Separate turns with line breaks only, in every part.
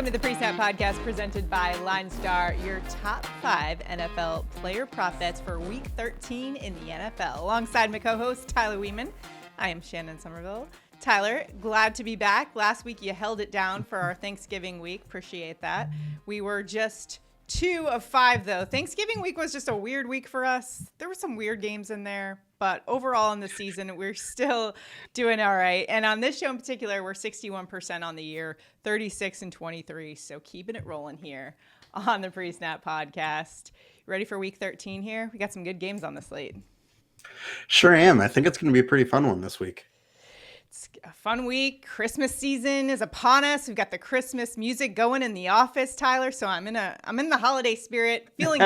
to the Pre-Snap Podcast presented by LineStar, your top 5 NFL player prop bets for Week 13 in the NFL. Alongside my co-host, Tyler Wiemann, I am Shannon Sommerville. Tyler, glad to be back. Last week you held it down for our Thanksgiving week. Appreciate that. We were just 2 of 5, though. Thanksgiving week was just a weird week for us. There were some weird games in there, but overall in the season, we're still doing all right. And on this show in particular, we're 61% on the year, 36-23. So keeping it rolling here on the Pre-Snap Podcast. Ready for Week 13 here? We got some good games on the slate.
Sure am. I think it's going to be a pretty fun one this week.
It's a fun week. Christmas season is upon us. We've got the Christmas music going in the office, Tyler. So I'm in the holiday spirit, feeling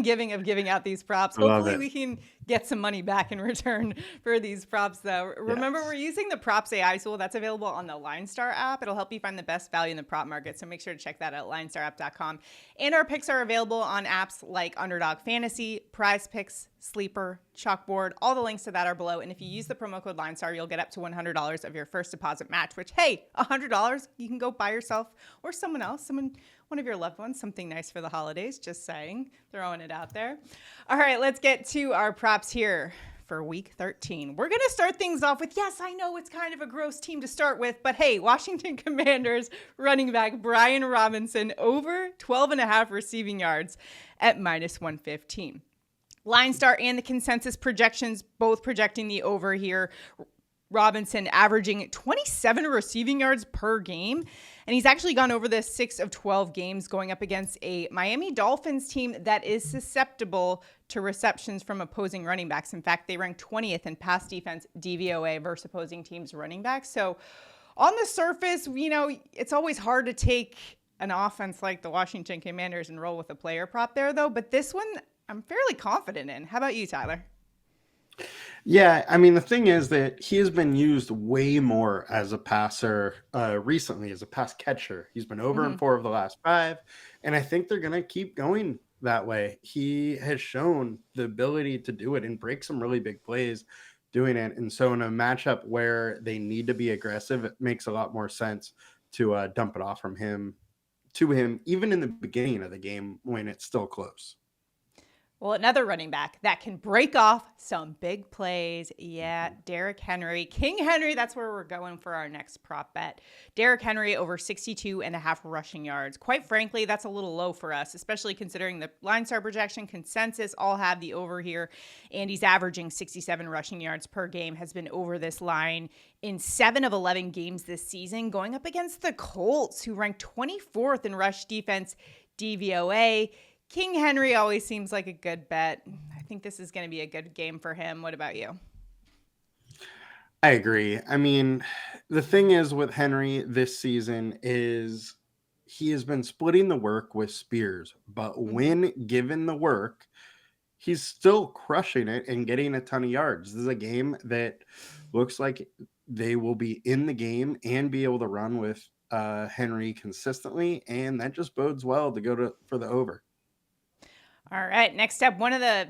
giving of giving out these props. Hopefully we can get some money back in return for these props, though. Remember, we're using the PropsAI tool that's available on the LineStar app. It'll help you find the best value in the prop market. So make sure to check that out at linestarapp.com. And our picks are available on apps like Underdog Fantasy, PrizePicks, Sleeper, Chalkboard. All the links to that are below. And if you use the promo code LineStar, you'll get up to $100 of your first deposit match, which, hey, $100, you can go buy yourself or someone else, one of your loved ones, something nice for the holidays. Just saying, throwing it out there. All right, let's get to our props here for Week 13. We're going to start things off with, yes, I know it's kind of a gross team to start with, but hey, Washington Commanders running back Brian Robinson over 12.5 receiving yards at -115. LineStar and the consensus projections both projecting the over here. Robinson averaging 27 receiving yards per game. And he's actually gone over this 6 of 12 games going up against a Miami Dolphins team that is susceptible to receptions from opposing running backs. In fact, they rank 20th in pass defense DVOA versus opposing teams' running backs. So on the surface, it's always hard to take an offense like the Washington Commanders and roll with a player prop there, though. But this one, I'm fairly confident in. How about you, Tyler?
Yeah, I mean, the thing is that he has been used way more as a passer recently, as a pass catcher. He's been over in 4 of the last 5, and I think they're going to keep going that way. He has shown the ability to do it and break some really big plays doing it. And so in a matchup where they need to be aggressive, it makes a lot more sense to dump it off from him to him, even in the beginning of the game when it's still close.
Well, another running back that can break off some big plays. Yeah, Derrick Henry. King Henry, that's where we're going for our next prop bet. Derrick Henry over 62.5 rushing yards. Quite frankly, that's a little low for us, especially considering the LineStar projection consensus all have the over here. And he's averaging 67 rushing yards per game, has been over this line in 7 of 11 games this season, going up against the Colts, who rank 24th in rush defense DVOA. King Henry always seems like a good bet. I think this is going to be a good game for him. What about you?
I agree. I mean, the thing is with Henry this season is he has been splitting the work with Spears, but when given the work, he's still crushing it and getting a ton of yards. This is a game that looks like they will be in the game and be able to run with Henry consistently, and that just bodes well to go for the over.
All right, next up, one of the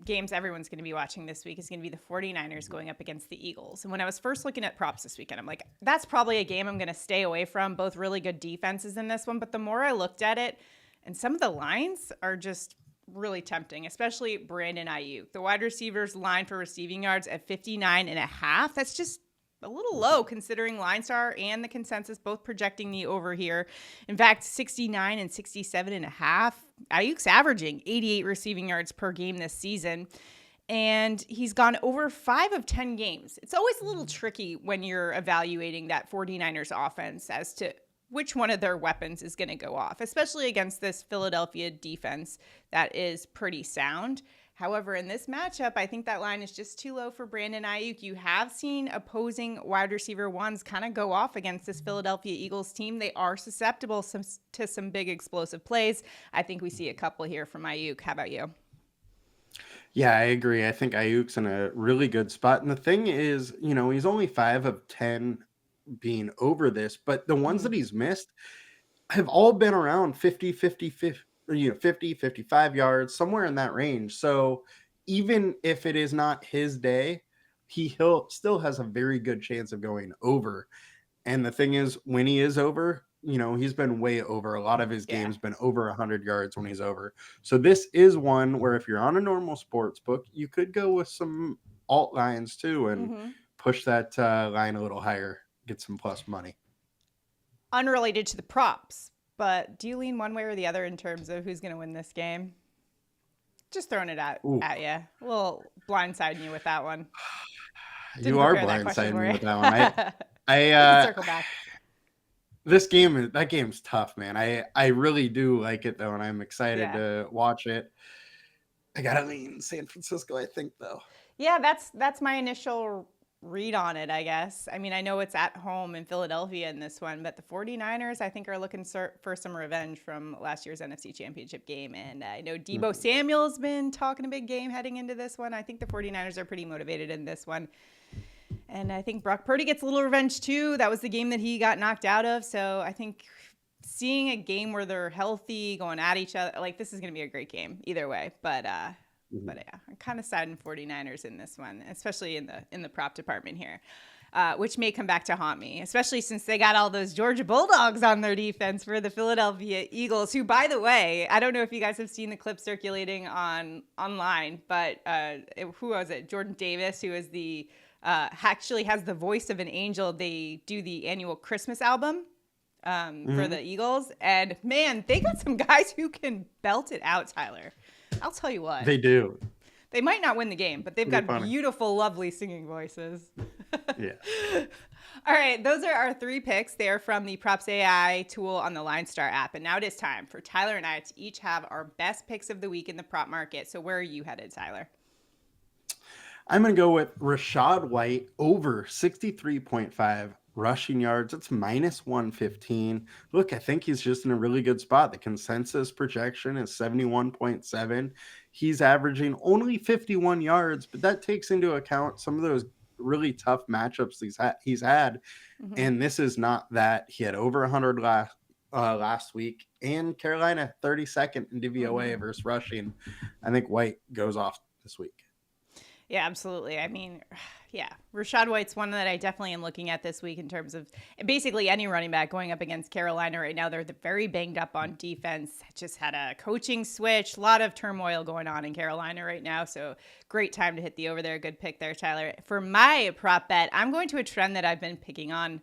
games everyone's going to be watching this week is going to be the 49ers going up against the Eagles. And when I was first looking at props this weekend, I'm like, that's probably a game I'm going to stay away from. Both really good defenses in this one. But the more I looked at it, and some of the lines are just really tempting, especially Brandon Aiyuk. The wide receivers line for receiving yards at 59.5. That's just a little low considering LineStar and the consensus both projecting the over here. In fact, 69 and 67.5. Aiyuk's averaging 88 receiving yards per game this season, and he's gone over 5 of 10 games. It's always a little tricky when you're evaluating that 49ers offense as to which one of their weapons is going to go off, especially against this Philadelphia defense that is pretty sound. However, in this matchup, I think that line is just too low for Brandon Aiyuk. You have seen opposing wide receiver ones kind of go off against this Philadelphia Eagles team. They are susceptible to some big explosive plays. I think we see a couple here from Aiyuk. How about you?
Yeah, I agree. I think Aiyuk's in a really good spot. And the thing is, he's only 5 of 10 being over this, but the ones that he's missed have all been around 50, 55 yards, somewhere in that range. So even if it is not his day, he'll still has a very good chance of going over. And the thing is, when he is over, he's been way over. A lot of his
Yeah.
games been over 100 yards when he's over. So this is one where if you're on a normal sports book, you could go with some alt lines too and
Hmm.
push that line a little higher, get some plus money.
Unrelated to the props, but do you lean one way or the other in terms of who's going to win this game? Just throwing it at
Ooh,
you. A little blindsiding you with that one. Didn't
you are
prepare that question
blindsiding
for
me
you.
with that one.
We can circle back.
That game's tough, man. I really do like it though, and I'm excited
Yeah.
to watch it. I gotta lean San Francisco, I think, though.
Yeah, that's my initial read on it, I guess. I mean, I know it's at home in Philadelphia in this one, but the 49ers, I think, are looking for some revenge from last year's NFC Championship game. And I know Deebo Samuel's been talking a big game heading into this one. I think the 49ers are pretty motivated in this one. And I think Brock Purdy gets a little revenge too. That was the game that he got knocked out of. So I think seeing a game where they're healthy, going at each other, like this is going to be a great game either way. But yeah, I'm kind of siding 49ers in this one, especially in the prop department here, which may come back to haunt me, especially since they got all those Georgia Bulldogs on their defense for the Philadelphia Eagles, who, by the way, I don't know if you guys have seen the clip circulating online, but who was it? Jordan Davis, who is the actually has the voice of an angel. They do the annual Christmas album for the Eagles. And man, they got some guys who can belt it out, Tyler. I'll tell you what.
They do.
They might not win the game, but they've got beautiful, lovely singing voices.
Yeah.
All right, those are our 3 picks. They are from the PropsAI tool on the LineStar app. And now it is time for Tyler and I to each have our best picks of the week in the prop market. So where are you headed, Tyler?
I'm going to go with Rashad White over 63.5 rushing yards. It's minus 115. Look, I think he's just in a really good spot. The consensus projection is 71.7. He's averaging only 51 yards, but that takes into account some of those really tough matchups he's had. And this is not that. He had over 100 last week, and Carolina 32nd in DVOA versus rushing. I think White goes off this week.
Yeah, absolutely. I mean, yeah, Rashad White's one that I definitely am looking at this week in terms of basically any running back going up against Carolina right now. They're very banged up on defense. Just had a coaching switch, a lot of turmoil going on in Carolina right now. So great time to hit the over there. Good pick there, Tyler. For my prop bet, I'm going to a trend that I've been picking on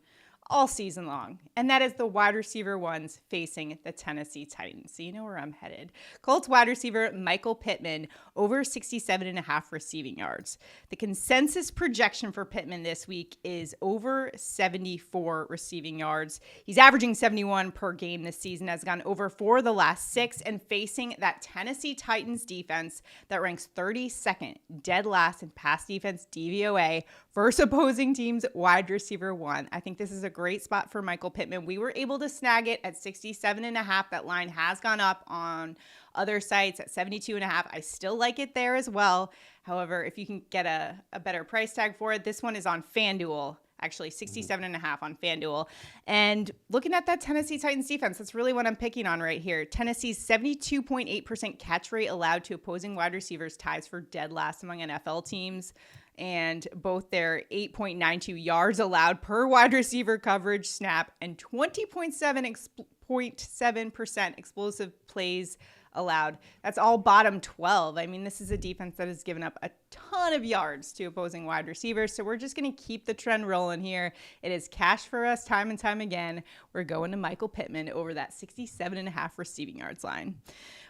all season long, and that is the wide receiver ones facing the Tennessee Titans. So you know where I'm headed. Colts wide receiver Michael Pittman over 67.5 receiving yards. The consensus projection for Pittman this week is over 74 receiving yards. He's averaging 71 per game this season, has gone over 4 of the last 6, and facing that Tennessee Titans defense that ranks 32nd, dead last in pass defense DVOA versus opposing teams wide receiver 1. I think this is a great spot for Michael Pittman. We were able to snag it at 67.5. That line has gone up on other sites at 72.5. I still like it there as well. However, if you can get a better price tag for it, this one is on FanDuel. Actually, 67.5 on FanDuel. And looking at that Tennessee Titans defense, that's really what I'm picking on right here. Tennessee's 72.8% catch rate allowed to opposing wide receivers ties for dead last among NFL teams. And both their 8.92 yards allowed per wide receiver coverage snap and 20.7% explosive plays allowed. That's all bottom 12. I mean, this is a defense that has given up a ton of yards to opposing wide receivers. So we're just going to keep the trend rolling here. It is cash for us time and time again. We're going to Michael Pittman over that 67.5 receiving yards line.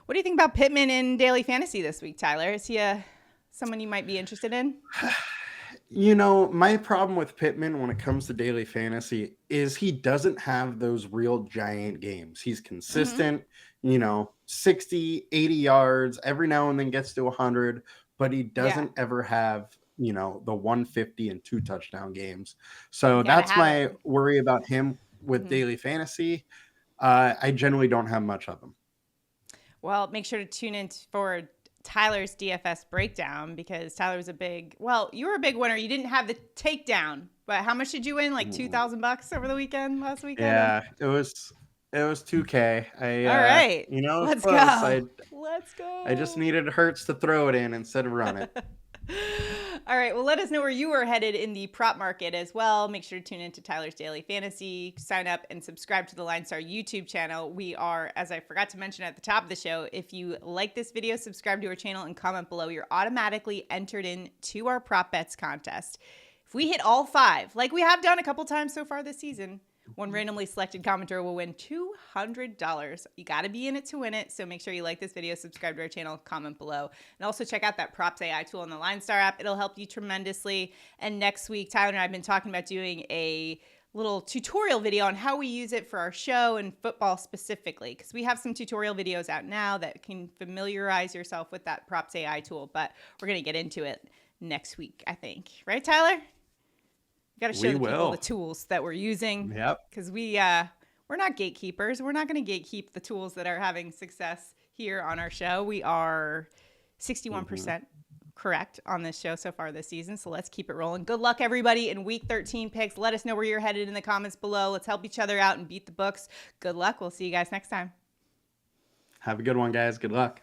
What do you think about Pittman in daily fantasy this week, Tyler? Is he someone you might be interested in?
My problem with Pittman when it comes to daily fantasy is he doesn't have those real giant games. He's consistent, 60, 80 yards, every now and then gets to 100, but he doesn't ever have, the 150 and 2 touchdown games. So that's my worry about him with daily fantasy. I generally don't have much of him. Well,
make sure to tune in for Tyler's DFS breakdown, because Tyler was you were a big winner. You didn't have the takedown, but how much did you win? Like $2,000 over the weekend, last weekend?
Yeah, it was $2K.
All right. Let's go.
I just needed Hurts to throw it in instead of run it.
All All right, well, let us know where you are headed in the prop market as well. Make sure to tune into Tyler's Daily Fantasy, sign up and subscribe to the LineStar YouTube channel. We are, as I forgot to mention at the top of the show, if you like this video, subscribe to our channel and comment below. You're automatically entered into our prop bets contest. If we hit all 5, like we have done a couple times so far this season, one randomly selected commenter will win $200. You got to be in it to win it. So make sure you like this video, subscribe to our channel, comment below. And also check out that PropsAI tool on the LineStar app. It'll help you tremendously. And next week, Tyler and I have been talking about doing a little tutorial video on how we use it for our show and football specifically, because we have some tutorial videos out now that can familiarize yourself with that PropsAI tool. But we're going to get into it next week, I think. Right, Tyler? Got to show the people the tools that we're using.
Yep.
Because we're not gatekeepers. We're not going to gatekeep the tools that are having success here on our show. We are 61% correct on this show so far this season. So let's keep it rolling. Good luck, everybody, in Week 13 picks. Let us know where you're headed in the comments below. Let's help each other out and beat the books. Good luck. We'll see you guys next time.
Have a good one, guys. Good luck.